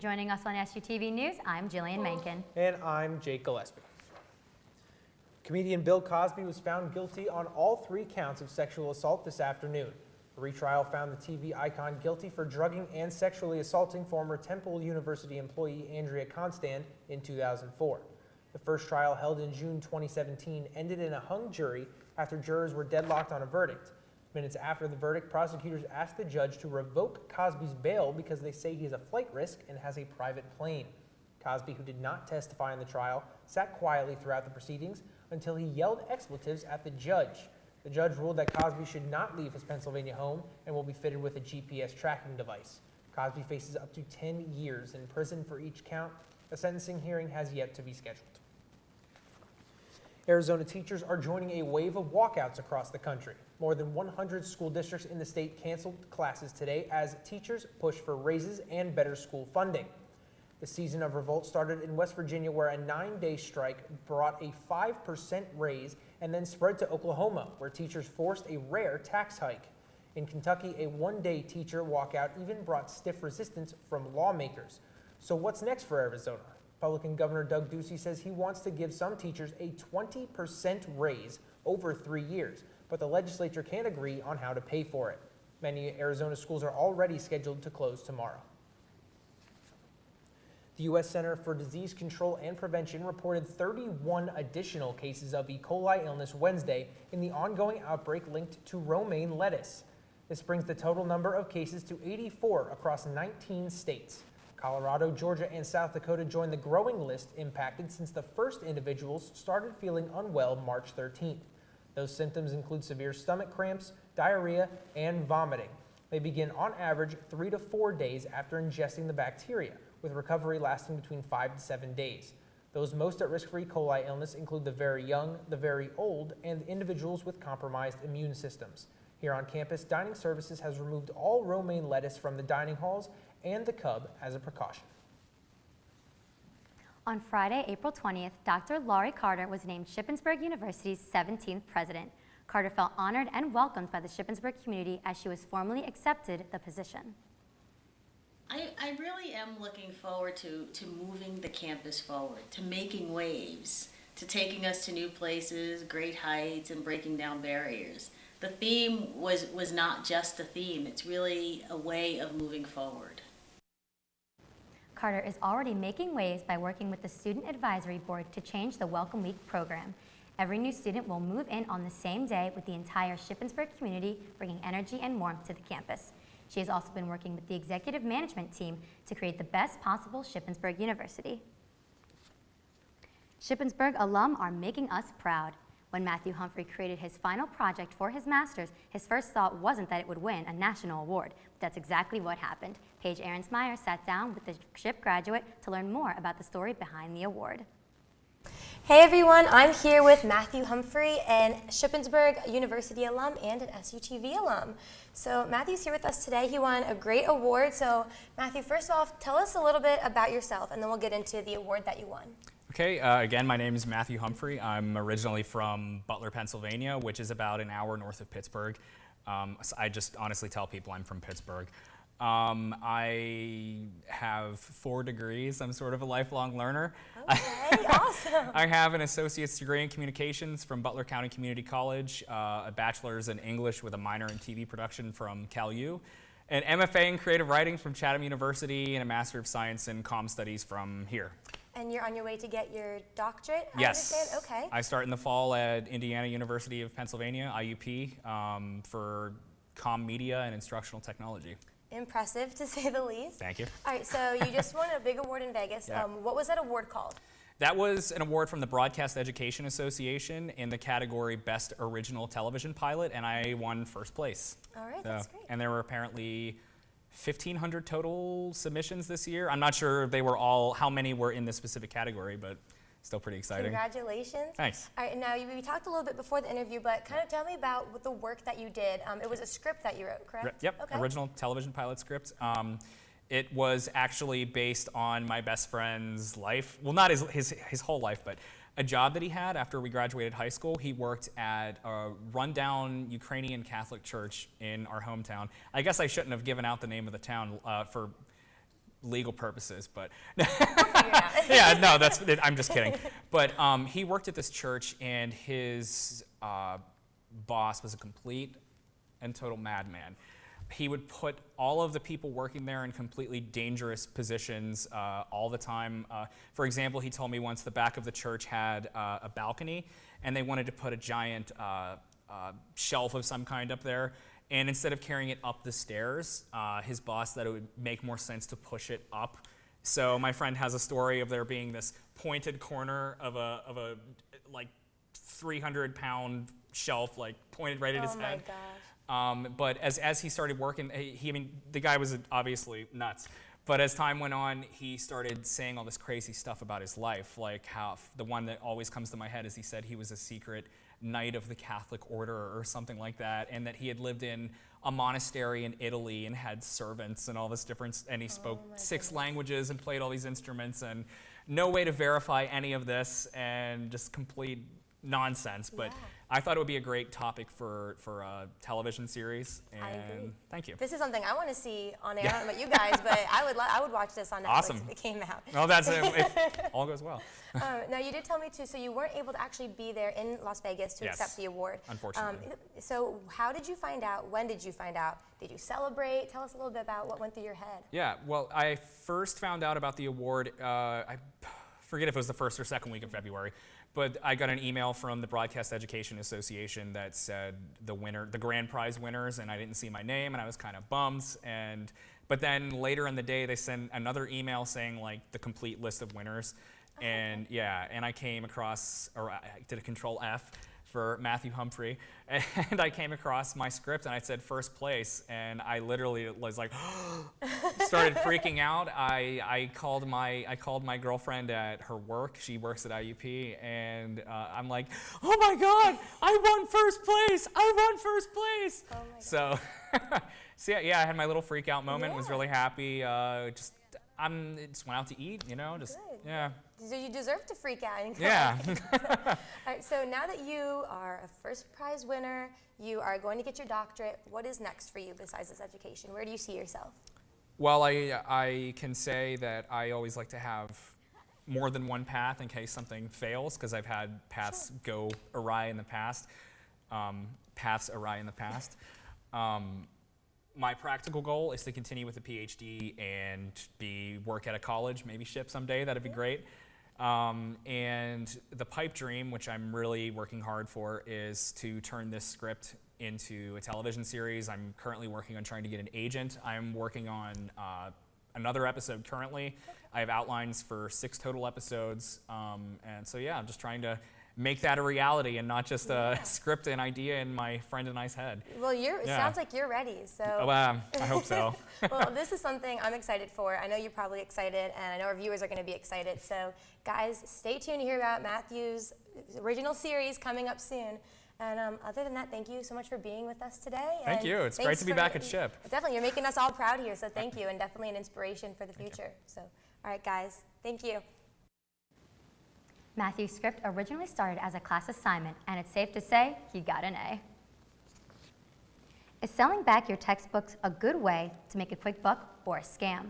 Joining us on SUTV News, I'm Jillian Menken. And I'm Jake Gillespie. Comedian Bill Cosby was found guilty on all 3 counts of sexual assault this afternoon. A retrial found the TV icon guilty for drugging and sexually assaulting former Temple University employee Andrea Constand in 2004. The first trial, held in June 2017, ended in a hung jury after jurors were deadlocked on a verdict. Minutes after the verdict, prosecutors asked the judge to revoke Cosby's bail because they say he is a flight risk and has a private plane. Cosby, who did not testify in the trial, sat quietly throughout the proceedings until he yelled expletives at the judge. The judge ruled that Cosby should not leave his Pennsylvania home and will be fitted with a GPS tracking device. Cosby faces up to 10 years in prison for each count. A sentencing hearing has yet to be scheduled. Arizona teachers are joining a wave of walkouts across the country. More than 100 school districts in the state canceled classes today as teachers push for raises and better school funding. The season of revolt started in West Virginia, where a 9-day strike brought a 5% raise and then spread to Oklahoma, where teachers forced a rare tax hike. In Kentucky, a 1-day teacher walkout even brought stiff resistance from lawmakers. So what's next for Arizona? Republican Governor Doug Ducey says he wants to give some teachers a 20% raise over 3 years, but the legislature can't agree on how to pay for it. Many Arizona schools are already scheduled to close tomorrow. The U.S. Center for Disease Control and Prevention reported 31 additional cases of E. coli illness Wednesday in the ongoing outbreak linked to romaine lettuce. This brings the total number of cases to 84 across 19 states. Colorado, Georgia, and South Dakota joined the growing list impacted since the first individuals started feeling unwell March 13th. Those symptoms include severe stomach cramps, diarrhea, and vomiting. They begin on average 3 to 4 days after ingesting the bacteria, with recovery lasting between 5 to 7 days. Those most at risk for E. coli illness include the very young, the very old, and individuals with compromised immune systems. Here on campus, Dining Services has removed all romaine lettuce from the dining halls and the cub as a precaution. On Friday, April 20th, Dr. Laurie Carter was named Shippensburg University's 17th president. Carter felt honored and welcomed by the Shippensburg community as she was formally accepted the position. I really am looking forward to moving the campus forward, to making waves, to taking us to new places, great heights, and breaking down barriers. The theme was not just a theme, it's really a way of moving forward. Carter is already making waves by working with the Student Advisory Board to change the Welcome Week program. Every new student will move in on the same day, with the entire Shippensburg community bringing energy and warmth to the campus. She has also been working with the executive management team to create the best possible Shippensburg University. Shippensburg alum are making us proud. When Matthew Humphrey created his final project for his master's, his first thought wasn't that it would win a national award. But that's exactly what happened. Paige Ahrensmeyer sat down with the SHIP graduate to learn more about the story behind the award. Hey everyone, I'm here with Matthew Humphrey, an Shippensburg University alum and an SUTV alum. So Matthew's here with us today. He won a great award. So Matthew, first off, tell us a little bit about yourself and then we'll get into the award that you won. Okay, again, my name is Matthew Humphrey. I'm originally from Butler, Pennsylvania, which is about an hour north of Pittsburgh. So I just honestly tell people I'm from Pittsburgh. I have 4 degrees. I'm sort of a lifelong learner. Okay, awesome. I have an associate's degree in communications from Butler County Community College, a bachelor's in English with a minor in TV production from Cal U, an MFA in creative writing from Chatham University, and a Master of Science in Comm Studies from here. And you're on your way to get your doctorate, I Yes. understand? Okay. I start in the fall at Indiana University of Pennsylvania, IUP, for comm media and instructional technology. Impressive, to say the least. Thank you. All right, so you just won a big award in Vegas. Yeah. What was that award called? That was an award from the Broadcast Education Association in the category Best Original Television Pilot, and I won first place. All right, that's great. And there were apparently 1,500 total submissions this year. I'm not sure they were all, how many were in this specific category, but still pretty exciting. Congratulations. Thanks. All right, now we talked a little bit before the interview, but kind of tell me about the work that you did. It was a script that you wrote, correct? Yep, Okay. original television pilot script. It was actually based on my best friend's life. Well, not his whole life, but a job that he had after we graduated high school. He worked at a rundown Ukrainian Catholic church in our hometown. I guess I shouldn't have given out the name of the town for legal purposes, but We'll figure it out. yeah, no, I'm just kidding. But he worked at this church, and his boss was a complete and total madman. He would put all of the people working there in completely dangerous positions all the time. For example, he told me once the back of the church had a balcony, and they wanted to put a giant shelf of some kind up there. And instead of carrying it up the stairs, his boss thought it would make more sense to push it up. So my friend has a story of there being this pointed corner of a like 300-pound shelf, like pointed right at his head. Oh my gosh. But as he started working, I mean, the guy was obviously nuts. But as time went on, he started saying all this crazy stuff about his life, like how the one that always comes to my head is he said he was a secret knight of the Catholic Order or something like that, and that he had lived in a monastery in Italy and had servants and all this different, and he spoke 6 languages and played all these instruments, and no way to verify any of this, and just complete nonsense. But Yeah. I thought it would be a great topic for a television series, and I agree. thank you. This is something I want to see on air. I don't know about you guys, but I would watch this on Netflix Awesome. if it came out. Well, that's it, if all goes well. Now, you did tell me too, so you weren't able to actually be there in Las Vegas to Yes, accept the award. unfortunately. So how did you find out? When did you find out? Did you celebrate? Tell us a little bit about what went through your head. Yeah, well, I first found out about the award, I forget if it was the first or second week of February, but I got an email from the Broadcast Education Association that said the grand prize winners, and I didn't see my name, and I was kind of bummed. But then later in the day, they sent another email saying like the complete list of winners, and yeah, and I came across, or I did a Control F for Matthew Humphrey, and I came across my script and I said first place, and I literally was like, started freaking out. I called my girlfriend at her work. She works at IUP, and I'm like, oh my God, I won first place! I won first place! Oh my So, so yeah, I had my little freak out moment. Was Yeah. really happy. Just went out to eat, you know, just Good. yeah. So you deserve to freak out. And go. Yeah. All right, so now that you are a first prize winner, you are going to get your doctorate. What is next for you besides this education? Where do you see yourself? Well, I can say that I always like to have more than one path in case something fails, because I've had paths go awry in the past. Paths awry in the past. My practical goal is to continue with a PhD and work at a college, maybe ship someday. That'd be great. And the pipe dream, which I'm really working hard for, is to turn this script into a television series. I'm currently working on trying to get an agent. I'm working on another episode currently. I have outlines for 6 total episodes. And so yeah, I'm just trying to make that a reality and not just a script and idea in my friend and I's head. Well, it sounds like you're ready. So. Oh, I hope so. Well, this is something I'm excited for. I know you're probably excited, and I know our viewers are going to be excited. So, guys, stay tuned to hear about Matthew's original series coming up soon. And other than that, thank you so much for being with us today. Thank and you. It's great thanks to be for- back at SHIP. Definitely. You're making us all proud here, so thank you, and definitely an inspiration for the future. So, all right, guys, thank you. Matthew's script originally started as a class assignment, and it's safe to say he got an A. Is selling back your textbooks a good way to make a quick buck or a scam?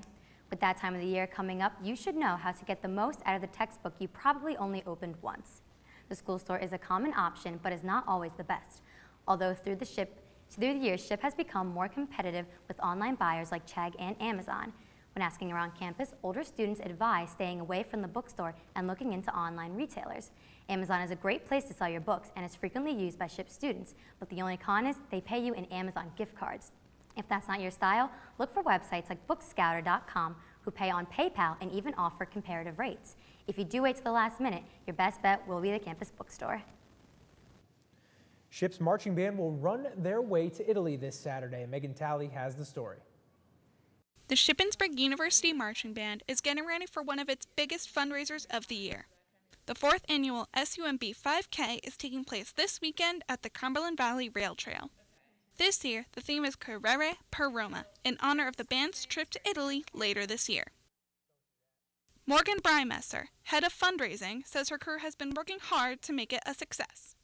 With that time of the year coming up, you should know how to get the most out of the textbook you probably only opened once. The school store is a common option, but is not always the best. Although through the years, SHIP has become more competitive with online buyers like Chegg and Amazon. When asking around campus, older students advise staying away from the bookstore and looking into online retailers. Amazon is a great place to sell your books and is frequently used by SHIP students, but the only con is they pay you in Amazon gift cards. If that's not your style, look for websites like bookscouter.com who pay on PayPal and even offer comparative rates. If you do wait to the last minute, your best bet will be the campus bookstore. SHIP's marching band will run their way to Italy this Saturday. Megan Talley has the story. The Shippensburg University Marching Band is getting ready for one of its biggest fundraisers of the year. The 4th annual SUMB 5K is taking place this weekend at the Cumberland Valley Rail Trail. This year, the theme is Correre per Roma, in honor of the band's trip to Italy later this year. Morgan Brymesser, head of fundraising, says her crew has been working hard to make it a success.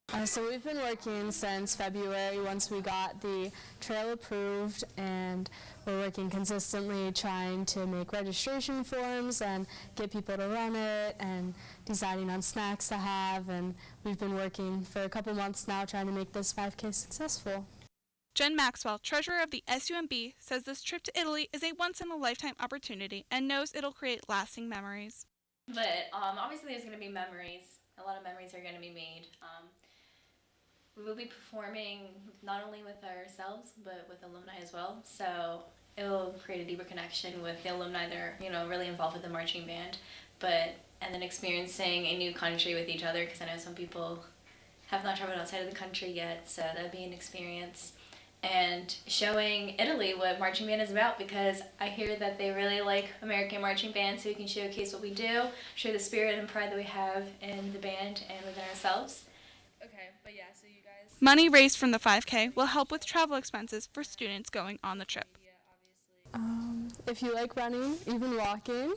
So we've been working since February once we got the trail approved, and we're working consistently trying to make registration forms and get people to run it and deciding on snacks to have, and we've been working for a couple months now trying to make this 5K successful. Jen Maxwell, treasurer of the SUMB, says this trip to Italy is a once-in-a-lifetime opportunity and knows it'll create lasting memories. But obviously there's going to be memories. A lot of memories are going to be made. We will be performing not only with ourselves, but with alumni as well. So it will create a deeper connection with the alumni that are, really involved with the marching band. And then experiencing a new country with each other, because I know some people have not traveled outside of the country yet, so that'd be an experience. And showing Italy what marching band is about, because I hear that they really like American marching band, so we can showcase what we do, show the spirit and pride that we have in the band and within ourselves. Okay, but yeah, so you guys... Money raised from the 5K will help with travel expenses for students going on the trip. If you like running, even walking,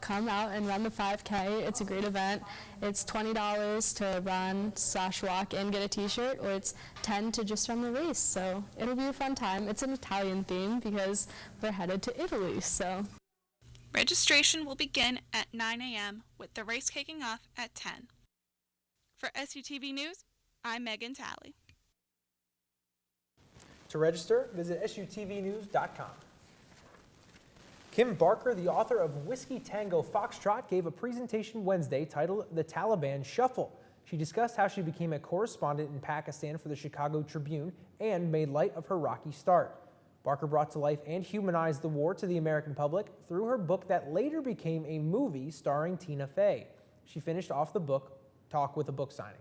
come out and run the 5K. It's a great event. It's $20 to run/walk and get a t-shirt, or it's $10 to just run the race. So it'll be a fun time. It's an Italian theme because we're headed to Italy. So Registration will begin at 9 a.m. with the race kicking off at 10. For SUTV News, I'm Megan Talley. To register, visit SUTVnews.com. Kim Barker, the author of Whiskey Tango Foxtrot, gave a presentation Wednesday titled The Taliban Shuffle. She discussed how she became a correspondent in Pakistan for the Chicago Tribune and made light of her rocky start. Barker brought to life and humanized the war to the American public through her book that later became a movie starring Tina Fey. She finished off the book talk with a book signing.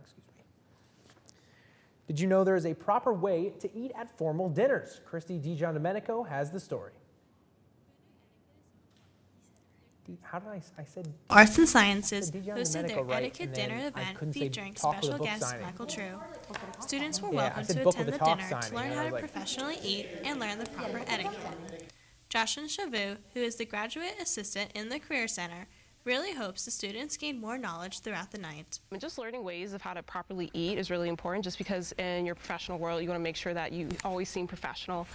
Did you know there is a proper way to eat at formal dinners? Christy DiGiandomenico has the story. How did I said Arts and Sciences Di hosted their Giandomenico right, etiquette and then dinner I event couldn't say featuring talk with a special book guest signing. Michael True. Students were Yeah, I welcome said to book attend with the a talk dinner signing, to learn and I how was to like- professionally eat and learn the proper etiquette. Jocelyn Chavou, who is the graduate assistant in the Career Center, really hopes the students gain more knowledge throughout the night. And just learning ways of how to properly eat is really important, just because in your professional world you want to make sure that you always seem professional.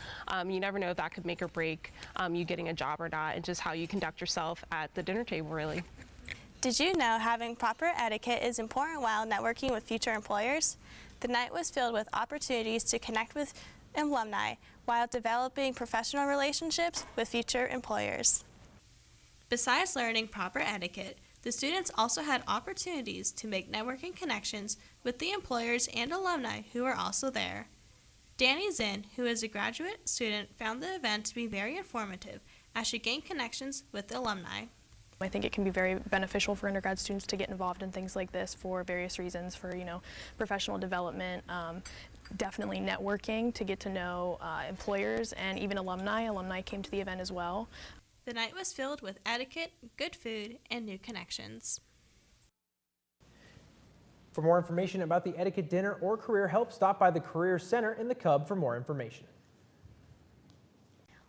You never know if that could make or break you getting a job or not, and just how you conduct yourself at the dinner table, really. Did you know having proper etiquette is important while networking with future employers? The night was filled with opportunities to connect with alumni while developing professional relationships with future employers. Besides learning proper etiquette, the students also had opportunities to make networking connections with the employers and alumni who were also there. Danny Zinn, who is a graduate student, found the event to be very informative as she gained connections with the alumni. I think it can be very beneficial for undergrad students to get involved in things like this for various reasons, for professional development, definitely networking to get to know employers and even alumni. Alumni came to the event as well. The night was filled with etiquette, good food, and new connections. For more information about the etiquette dinner or career help, stop by the Career Center in the Cub for more information.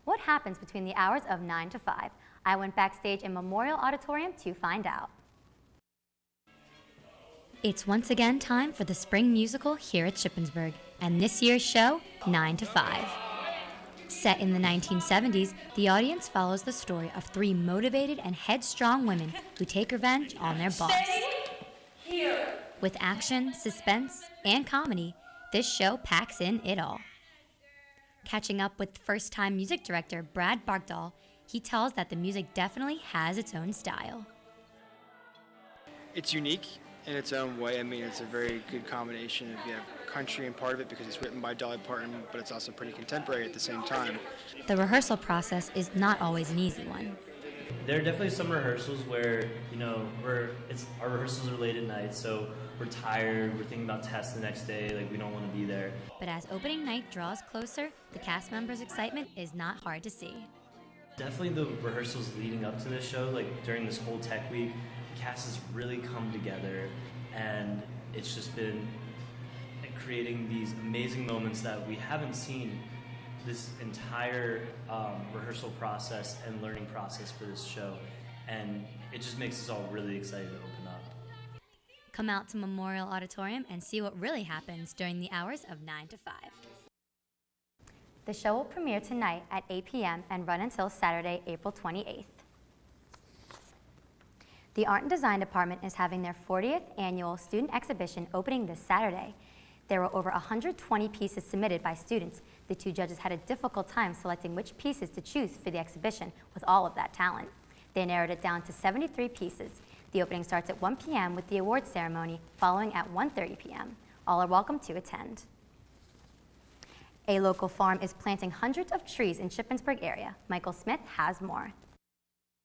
What happens between the hours of 9 to 5? I went backstage in Memorial Auditorium to find out. It's once again time for the spring musical here at Shippensburg, and this year's show, 9 to 5. Set in the 1970s, the audience follows the story of three motivated and headstrong women who take revenge on their boss. With action, suspense, and comedy, this show packs in it all. Catching up with first-time music director Brad Barkdahl, he tells that the music definitely has its own style. It's unique in its own way. I mean, it's a very good combination of country and part of it because it's written by Dolly Parton, but it's also pretty contemporary at the same time. The rehearsal process is not always an easy one. There are definitely some rehearsals where, our rehearsals are late at night, so we're tired, we're thinking about tests the next day, we don't want to be there. But as opening night draws closer, the cast members' excitement is not hard to see. Definitely the rehearsals leading up to this show, during this whole tech week, the cast has really come together, and it's just been creating these amazing moments that we haven't seen this entire rehearsal process and learning process for this show, and it just makes us all really excited to open up. Come out to Memorial Auditorium and see what really happens during the hours of 9 to 5. The show will premiere tonight at 8 p.m. and run until Saturday, April 28th. The Art and Design Department is having their 40th annual student exhibition opening this Saturday. There were over 120 pieces submitted by students. The two judges had a difficult time selecting which pieces to choose for the exhibition with all of that talent. They narrowed it down to 73 pieces. The opening starts at 1 p.m. with the awards ceremony following at 1:30 p.m. All are welcome to attend. A local farm is planting hundreds of trees in Shippensburg area. Michael Smith has more.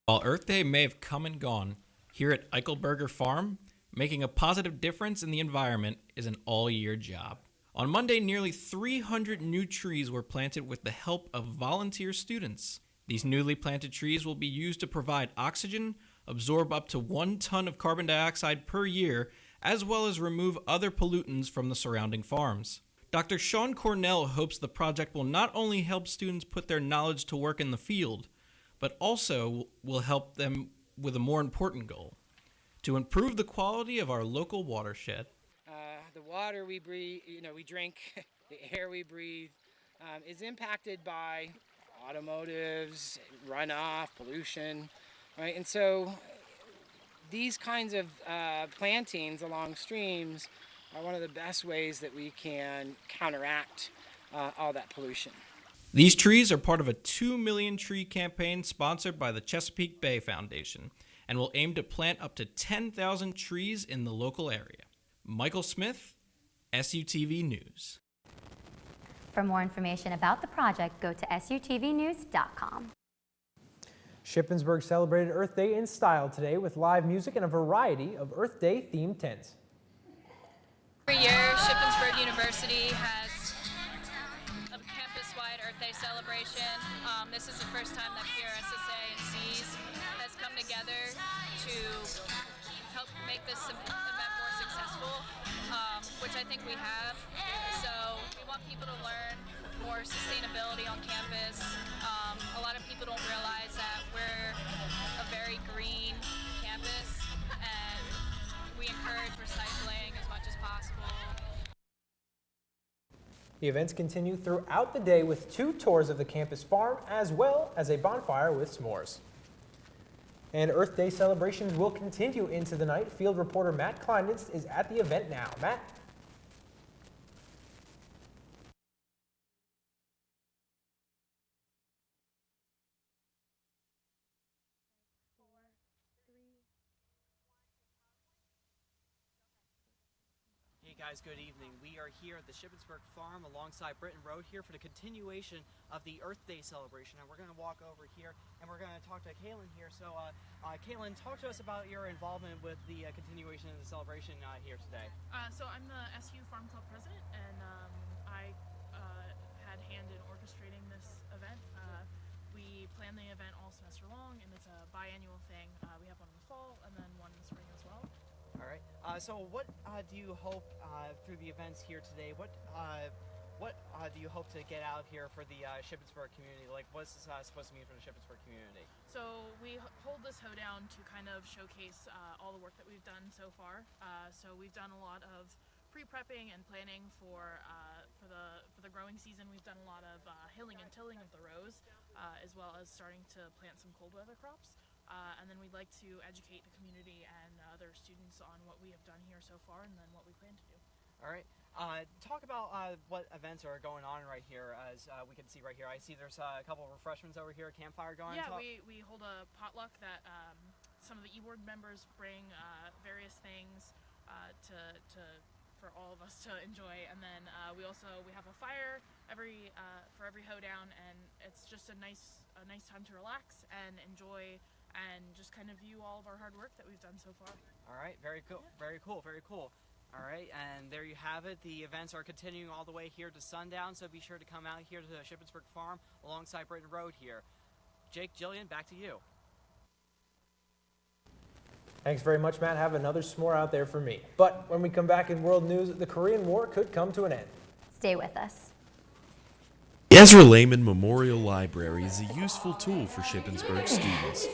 While Earth Day may have come and gone, here at Eichelberger Farm, making a positive difference in the environment is an all-year job. On Monday, nearly 300 new trees were planted with the help of volunteer students. These newly planted trees will be used to provide oxygen, absorb up to 1 ton of carbon dioxide per year, as well as remove other pollutants from the surrounding farms. Dr. Sean Cornell hopes the project will not only help students put their knowledge to work in the field, but also will help them with a more important goal, to improve the quality of our local watershed. The water we breathe, we drink, the air we breathe, is impacted by automotives, runoff, pollution, right? And so these kinds of plantings along streams are one of the best ways that we can counteract all that pollution. These trees are part of a 2 million tree campaign sponsored by the Chesapeake Bay Foundation and will aim to plant up to 10,000 trees in the local area. Michael Smith, SUTV News. For more information about the project, go to sutvnews.com. Shippensburg celebrated Earth Day in style today with live music and a variety of Earth Day themed tents. Every year, Shippensburg University has a campus-wide Earth Day celebration. This is the first time that PRSSA and SEAS has come together to help make this event more successful, which I think we have. So we want people to learn more sustainability on campus. A lot of people don't realize that we're a very green campus, and we encourage recycling as much as possible. The events continue throughout the day with 2 tours of the campus farm as well as a bonfire with s'mores. And Earth Day celebrations will continue into the night. Field reporter Matt Kleinitz is at the event now. Matt? Hey guys, good evening. We are here at the Shippensburg Farm alongside Britton Road here for the continuation of the Earth Day celebration. And we're going to walk over here and we're going to talk to Kaylin here. So, Kaylin, talk to us about your involvement with the continuation of the celebration here today. So I'm the SU Farm Club president, and I had hand in orchestrating this event. We plan the event all semester long, and it's a biannual thing. We have one in the fall and then one in the spring as well. All right. So what do you hope through the events here today? What do you hope to get out here for the Shippensburg community? Like, what's this supposed to mean for the Shippensburg community? So we hold this hoedown to kind of showcase all the work that we've done so far. So we've done a lot of pre-prepping and planning for the growing season. We've done a lot of hilling and tilling of the rows, as well as starting to plant some cold weather crops. And then we'd like to educate the community and other students on what we have done here so far and then what we plan to do. All right. Talk about what events are going on right here, as we can see right here. I see there's a couple of refreshments over here, a campfire going. Yeah, we hold a potluck that some of the e-board members bring various things for all of us to enjoy, and then we have a fire for every hoedown, and it's just a nice time to relax and enjoy and just kind of view all of our hard work that we've done so far. All right, very cool, Yeah. very cool, very cool. All right, and there you have it. The events are continuing all the way here to sundown, so be sure to come out here to the Shippensburg Farm alongside Britton Road here. Jake, Jillian, back to you. Thanks very much, Matt. Have another s'more out there for me. But when we come back in world news, the Korean War could come to an end. Stay with us. Ezra Lehman Memorial Library is a useful tool for Shippensburg students.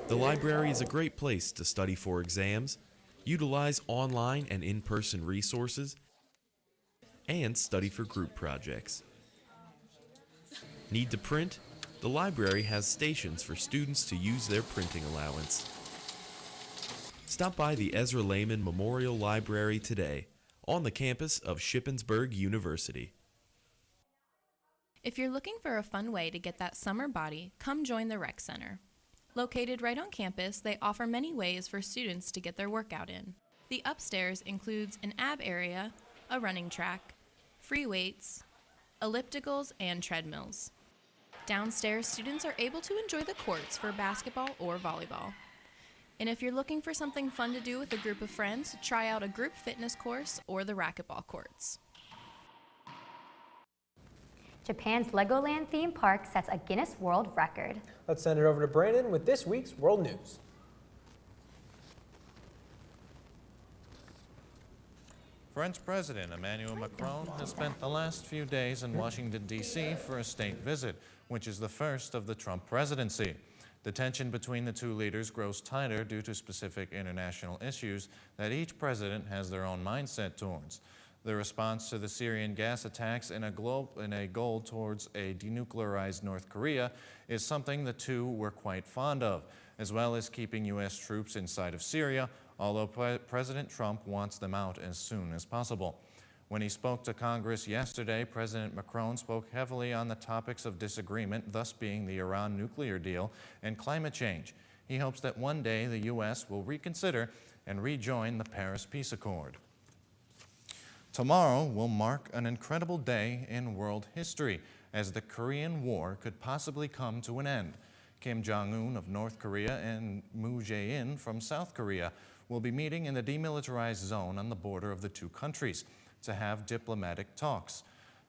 The library is a great place to study for exams, utilize online and in-person resources, and study for group projects. Need to print? The library has stations for students to use their printing allowance. Stop by the Ezra Lehman Memorial Library today on the campus of Shippensburg University. If you're looking for a fun way to get that summer body, come join the Rec Center. Located right on campus, they offer many ways for students to get their workout in. The upstairs includes an ab area, a running track, free weights, ellipticals, and treadmills. Downstairs, students are able to enjoy the courts for basketball or volleyball. And if you're looking for something fun to do with a group of friends, try out a group fitness course or the racquetball courts. Japan's Legoland theme park sets a Guinness World Record. Let's send it over to Brandon with this week's World News. French President Emmanuel Macron has spent the last few days in Washington, D.C. for a state visit, which is the first of the Trump presidency. The tension between the two leaders grows tighter due to specific international issues that each president has their own mindset towards. The response to the Syrian gas attacks in a goal towards a denuclearized North Korea is something the two were quite fond of, as well as keeping U.S. troops inside of Syria, although President Trump wants them out as soon as possible. When he spoke to Congress yesterday, President Macron spoke heavily on the topics of disagreement, thus being the Iran nuclear deal and climate change. He hopes that one day the U.S. will reconsider and rejoin the Paris Peace Accord. Tomorrow will mark an incredible day in world history, as the Korean War could possibly come to an end. Kim Jong-un of North Korea and Moon Jae-in from South Korea will be meeting in the demilitarized zone on the border of the two countries to have diplomatic talks.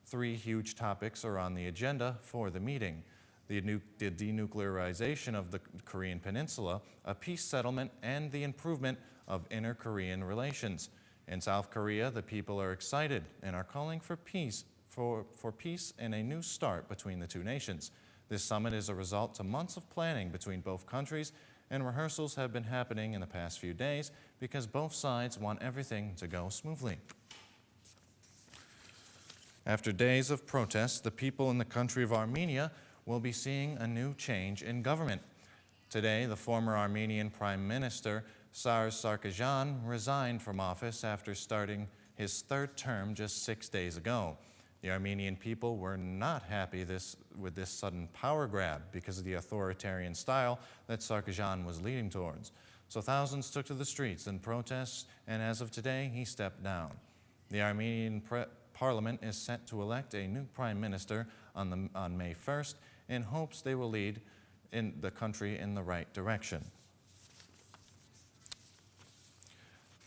Three huge topics are on the agenda for the meeting: the denuclearization of the Korean Peninsula, a peace settlement, and the improvement of inter-Korean relations. In South Korea, the people are excited and are calling for peace and a new start between the two nations. This summit is a result to months of planning between both countries, and rehearsals have been happening in the past few days because both sides want everything to go smoothly. After days of protests, the people in the country of Armenia will be seeing a new change in government. Today, the former Armenian Prime Minister Sars Sarkisyan resigned from office after starting his third term just 6 days ago. The Armenian people were not happy with this sudden power grab because of the authoritarian style that Sarkisyan was leading towards. So thousands took to the streets in protest, and as of today, he stepped down. The Armenian parliament is set to elect a new prime minister on May 1st in hopes they will lead in the country in the right direction.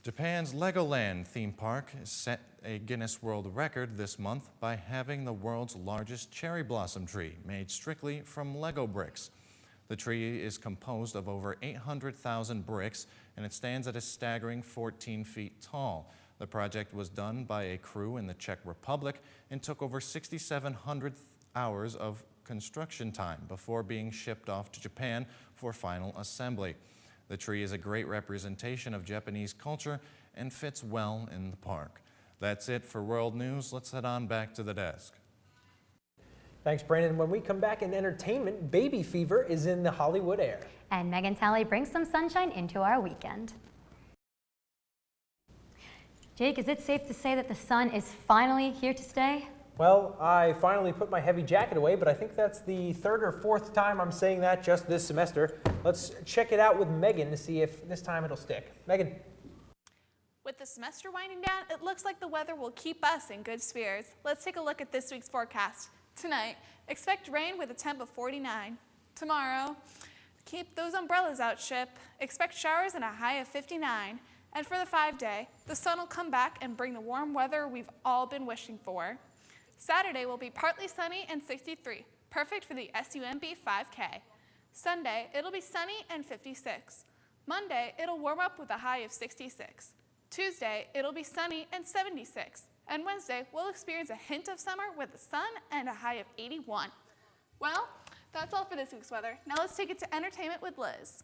Japan's Legoland theme park set a Guinness World Record this month by having the world's largest cherry blossom tree made strictly from Lego bricks. The tree is composed of over 800,000 bricks, and it stands at a staggering 14 feet tall. The project was done by a crew in the Czech Republic and took over 6,700 hours of construction time before being shipped off to Japan for final assembly. The tree is a great representation of Japanese culture and fits well in the park. That's it for World News. Let's head on back to the desk. Thanks, Brandon. When we come back in entertainment, baby fever is in the Hollywood air. And Megan Talley brings some sunshine into our weekend. Jake, is it safe to say that the sun is finally here to stay? Well, I finally put my heavy jacket away, but I think that's the third or fourth time I'm saying that just this semester. Let's check it out with Megan to see if this time it'll stick. Megan. With the semester winding down, it looks like the weather will keep us in good spirits. Let's take a look at this week's forecast. Tonight, expect rain with a temp of 49. Tomorrow, keep those umbrellas out, ship. Expect showers and a high of 59. And for the 5-day, the sun will come back and bring the warm weather we've all been wishing for. Saturday will be partly sunny and 63, perfect for the SUMB 5K. Sunday, it'll be sunny and 56. Monday, it'll warm up with a high of 66. Tuesday, it'll be sunny and 76. And Wednesday, we'll experience a hint of summer with the sun and a high of 81. Well, that's all for this week's weather. Now let's take it to entertainment with Liz.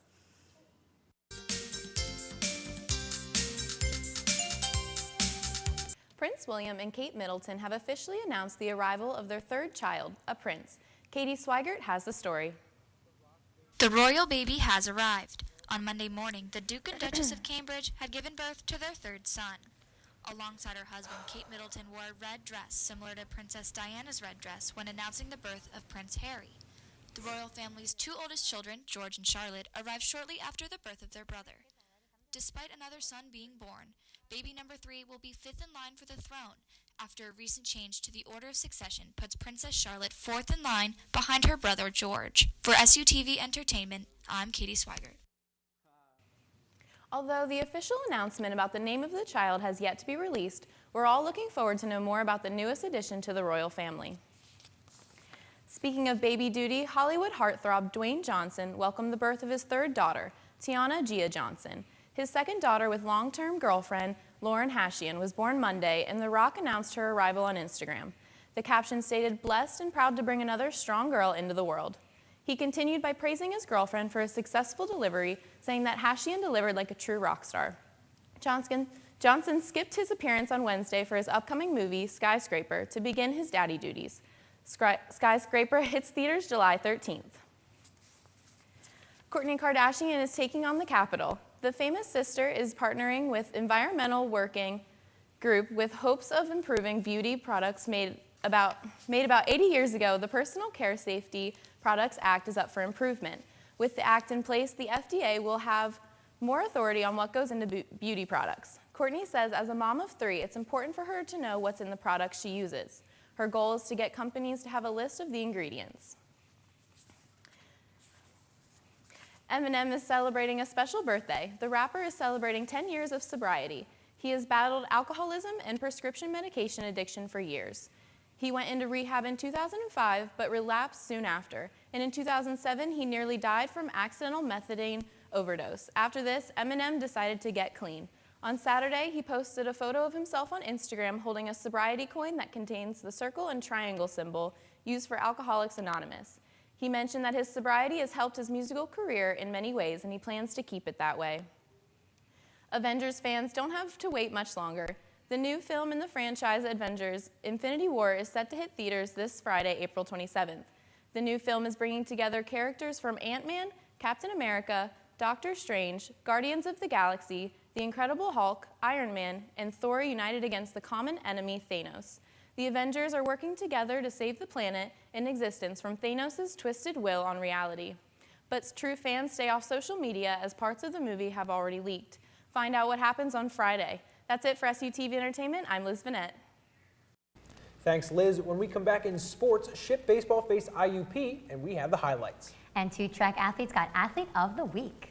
Prince William and Kate Middleton have officially announced the arrival of their third child, a prince. Katie Swigert has the story. The royal baby has arrived. On Monday morning, the Duke and Duchess of Cambridge had given birth to their third son. Alongside her husband, Kate Middleton wore a red dress similar to Princess Diana's red dress when announcing the birth of Prince Harry. The royal family's two oldest children, George and Charlotte, arrived shortly after the birth of their brother. Despite another son being born, baby number 3 will be fifth in line for the throne after a recent change to the order of succession puts Princess Charlotte fourth in line behind her brother George. For SUTV Entertainment, I'm Katie Swigert. Although the official announcement about the name of the child has yet to be released, we're all looking forward to know more about the newest addition to the royal family. Speaking of baby duty, Hollywood heartthrob Dwayne Johnson welcomed the birth of his third daughter, Tiana Gia Johnson. His second daughter with long-term girlfriend, Lauren Hashian, was born Monday, and The Rock announced her arrival on Instagram. The caption stated, "Blessed and proud to bring another strong girl into the world." He continued by praising his girlfriend for a successful delivery, saying that Hashian delivered like a true rock star. Johnson skipped his appearance on Wednesday for his upcoming movie, Skyscraper, to begin his daddy duties. Skyscraper hits theaters July 13th. Kourtney Kardashian is taking on the Capitol. The famous sister is partnering with environmental working group with hopes of improving beauty products made about 80 years ago. The Personal Care Safety Products Act is up for improvement. With the act in place, the FDA will have more authority on what goes into beauty products. Kourtney says as a mom of 3, it's important for her to know what's in the products she uses. Her goal is to get companies to have a list of the ingredients. Eminem is celebrating a special birthday. The rapper is celebrating 10 years of sobriety. He has battled alcoholism and prescription medication addiction for years. He went into rehab in 2005, but relapsed soon after. And in 2007, he nearly died from accidental methadone overdose. After this, Eminem decided to get clean. On Saturday, he posted a photo of himself on Instagram holding a sobriety coin that contains the circle and triangle symbol used for Alcoholics Anonymous. He mentioned that his sobriety has helped his musical career in many ways, and he plans to keep it that way. Avengers fans don't have to wait much longer. The new film in the franchise, Avengers: Infinity War, is set to hit theaters this Friday, April 27th. The new film is bringing together characters from Ant-Man, Captain America, Doctor Strange, Guardians of the Galaxy, The Incredible Hulk, Iron Man, and Thor united against the common enemy Thanos. The Avengers are working together to save the planet in existence from Thanos' twisted will on reality. But true fans stay off social media as parts of the movie have already leaked. Find out what happens on Friday. That's it for SUTV Entertainment. I'm Liz Vanette. Thanks, Liz. When we come back in sports, Ship Baseball faced IUP, and we have the highlights. And 2 track athletes got Athlete of the Week.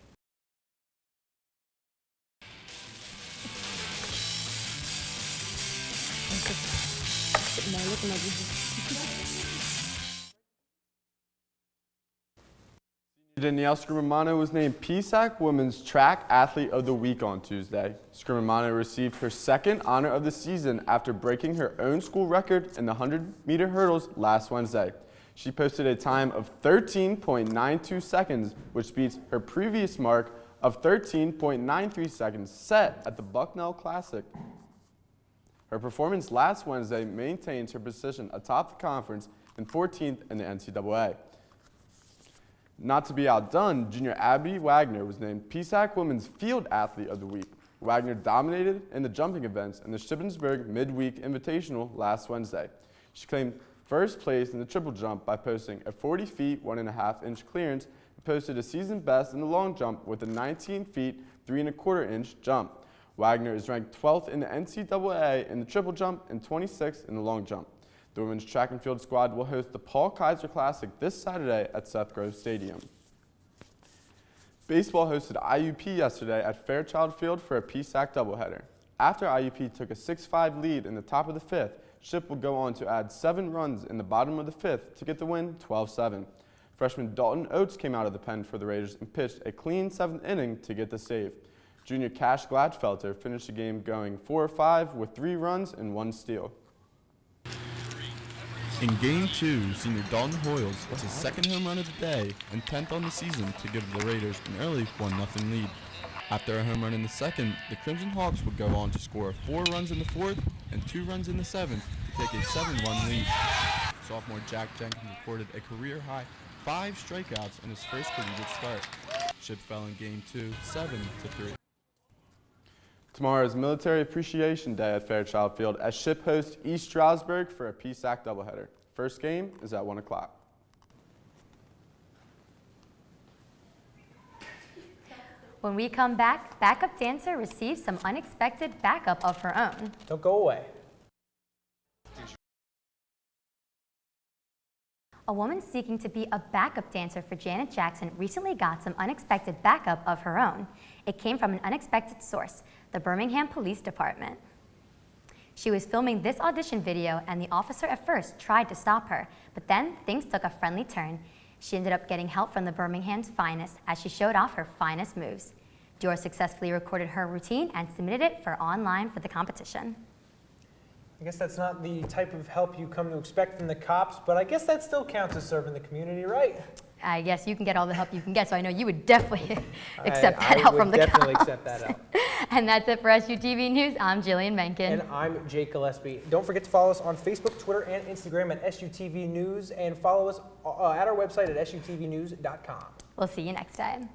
Danielle Scrimmano was named PSAC Women's Track Athlete of the Week on Tuesday. Scrimmano received her second honor of the season after breaking her own school record in the 100-meter hurdles last Wednesday. She posted a time of 13.92 seconds, which beats her previous mark of 13.93 seconds set at the Bucknell Classic. Her performance last Wednesday maintains her position atop the conference and 14th in the NCAA. Not to be outdone, junior Abby Wagner was named PSAC Women's Field Athlete of the Week. Wagner dominated in the jumping events in the Shippensburg Midweek Invitational last Wednesday. She claimed first place in the triple jump by posting a 40 feet 1.5 inch clearance and posted a season best in the long jump with a 19 feet 3.25 inch jump. Wagner is ranked 12th in the NCAA in the triple jump and 26th in the long jump. The women's track and field squad will host the Paul Kaiser Classic this Saturday at Seth Grove Stadium. Baseball hosted IUP yesterday at Fairchild Field for a PSAC doubleheader. After IUP took a 6-5 lead in the top of the 5th, Ship will go on to add 7 runs in the bottom of the 5th to get the win 12-7. Freshman Dalton Oates came out of the pen for the Raiders and pitched a clean 7th inning to get the save. Junior Cash Gladfelter finished the game going 4-5 with 3 runs and 1 steal. In Game 2, senior Dalton Hoyles hits his second home run of the day and 10th on the season to give the Raiders an early 1-0 lead. After a home run in the second, the Crimson Hawks would go on to score 4 runs in the 4th and 2 runs in the 7th to take a 7-run lead. Sophomore Jack Jenkins recorded a career-high 5 strikeouts in his first collegiate start. Ship fell in Game 2, 7-3. Tomorrow is Military Appreciation Day at Fairchild Field as Ship hosts East Stroudsburg for a PSAC doubleheader. First game is at 1 o'clock. When we come back, backup dancer receives some unexpected backup of her own. Don't go away. A woman seeking to be a backup dancer for Janet Jackson recently got some unexpected backup of her own. It came from an unexpected source, the Birmingham Police Department. She was filming this audition video and the officer at first tried to stop her, but then things took a friendly turn. She ended up getting help from the Birmingham's finest as she showed off her finest moves. Dior successfully recorded her routine and submitted it for online for the competition. I guess that's not the type of help you come to expect from the cops, but I guess that still counts as serving the community, right? I guess you can get all the help you can get, so I know you would definitely accept that help from the cops. I would definitely accept that help. And that's it for SUTV News. I'm Jillian Menken. And I'm Jake Gillespie. Don't forget to follow us on Facebook, Twitter, and Instagram at SUTV News, and follow us at our website at SUTVnews.com. We'll see you next time.